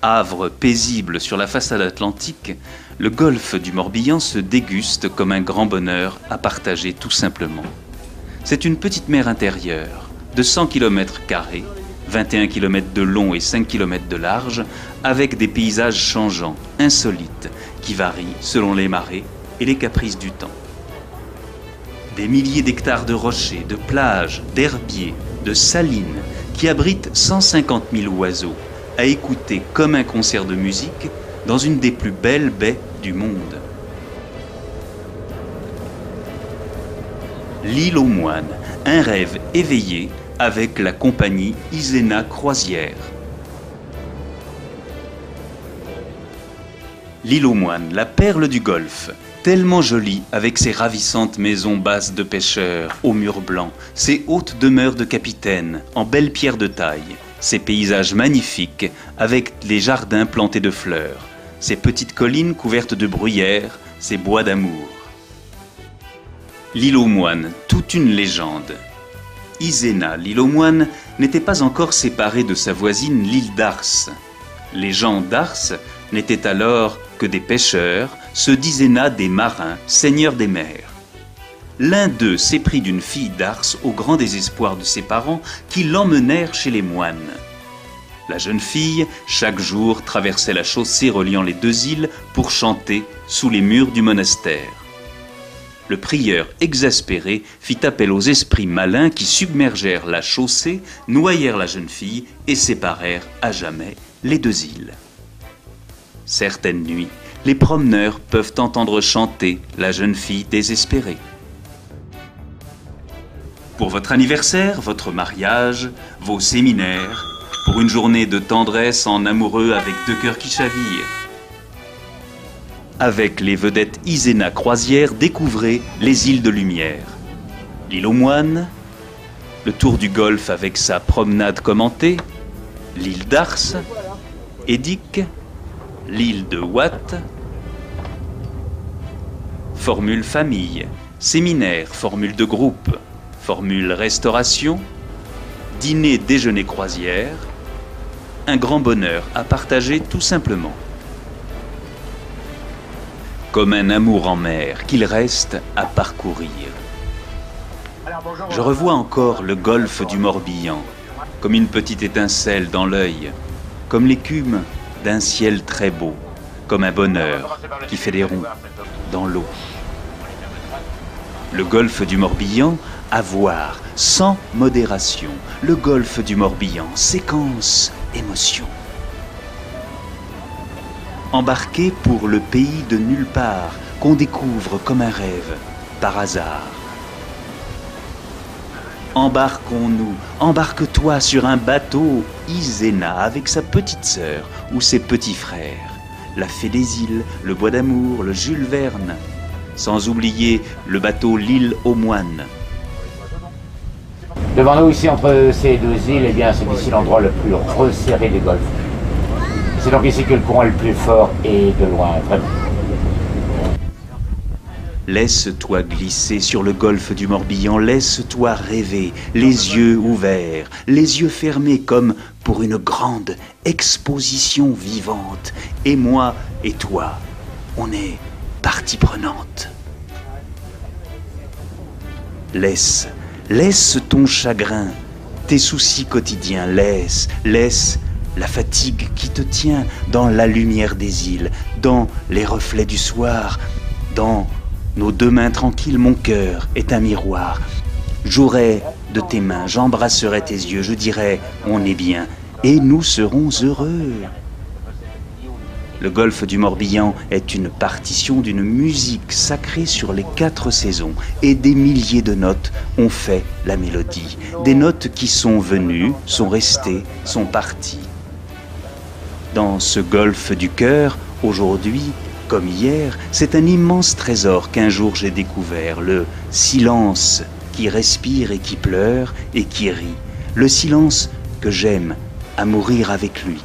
Havre paisible sur la façade atlantique, le golfe du Morbihan se déguste comme un grand bonheur à partager tout simplement. C'est une petite mer intérieure de 100 km², 21 km de long et 5 km de large, avec des paysages changeants, insolites, qui varient selon les marées et les caprices du temps. Des milliers d'hectares de rochers, de plages, d'herbiers, de salines, qui abritent 150 000 oiseaux, à écouter comme un concert de musique dans une des plus belles baies du monde. L'île aux moines, un rêve éveillé avec la compagnie Iséna Croisières. L'île aux moines, la perle du golfe, tellement jolie avec ses ravissantes maisons basses de pêcheurs aux murs blancs, ses hautes demeures de capitaines en belles pierres de taille, ses paysages magnifiques avec les jardins plantés de fleurs, ses petites collines couvertes de bruyères, ses bois d'amour. L'île aux moines, toute une légende. Iséna, l'île aux moines, n'était pas encore séparée de sa voisine l'île d'Ars. Les gens d'Ars n'étaient alors que des pêcheurs, ceux d'Iséna des marins, seigneurs des mers. L'un d'eux s'éprit d'une fille d'Ars au grand désespoir de ses parents qui l'emmenèrent chez les moines. La jeune fille, chaque jour, traversait la chaussée reliant les deux îles pour chanter sous les murs du monastère. Le prieur, exaspéré, fit appel aux esprits malins qui submergèrent la chaussée, noyèrent la jeune fille et séparèrent à jamais les deux îles. Certaines nuits, les promeneurs peuvent entendre chanter la jeune fille désespérée. Pour votre anniversaire, votre mariage, vos séminaires, pour une journée de tendresse en amoureux avec deux cœurs qui chavirent. Avec les vedettes Iséna Croisières, découvrez les îles de lumière. L'île aux moines, le tour du golfe avec sa promenade commentée, l'île d'Ars, Édic, l'île de Watt, formule famille, séminaire, formule de groupe, formule restauration, dîner, déjeuner, croisière, un grand bonheur à partager tout simplement. Comme un amour en mer qu'il reste à parcourir. Je revois encore le golfe du Morbihan, comme une petite étincelle dans l'œil, comme l'écume d'un ciel très beau, comme un bonheur qui fait des ronds dans l'eau. Le golfe du Morbihan, à voir sans modération. Le golfe du Morbihan, séquence émotion. Embarqué pour le pays de nulle part, qu'on découvre comme un rêve, par hasard. Embarquons-nous, embarque-toi sur un bateau, Iséna avec sa petite sœur ou ses petits frères, la Fée des îles, le Bois d'amour, le Jules Verne, sans oublier le bateau l'île aux moines. Devant nous, ici, entre ces deux îles, eh bien, c'est ici l'endroit le plus resserré des golfes. C'est donc ici que le courant est le plus fort et de loin, vraiment. Laisse-toi glisser sur le golfe du Morbihan, laisse-toi rêver, les yeux ouverts, les yeux fermés comme pour une grande exposition vivante. Et moi et toi, on est partie prenante. Laisse ton chagrin, tes soucis quotidiens, laisse la fatigue qui te tient dans la lumière des îles, dans les reflets du soir, dans nos deux mains tranquilles, mon cœur est un miroir. Jouerai de tes mains, j'embrasserai tes yeux, je dirai on est bien et nous serons heureux. Le golfe du Morbihan est une partition d'une musique sacrée sur les 4 saisons et des milliers de notes ont fait la mélodie. Des notes qui sont venues, sont restées, sont parties. Dans ce golfe du cœur, aujourd'hui, comme hier, c'est un immense trésor qu'un jour j'ai découvert, le silence qui respire et qui pleure et qui rit, le silence que j'aime à mourir avec lui.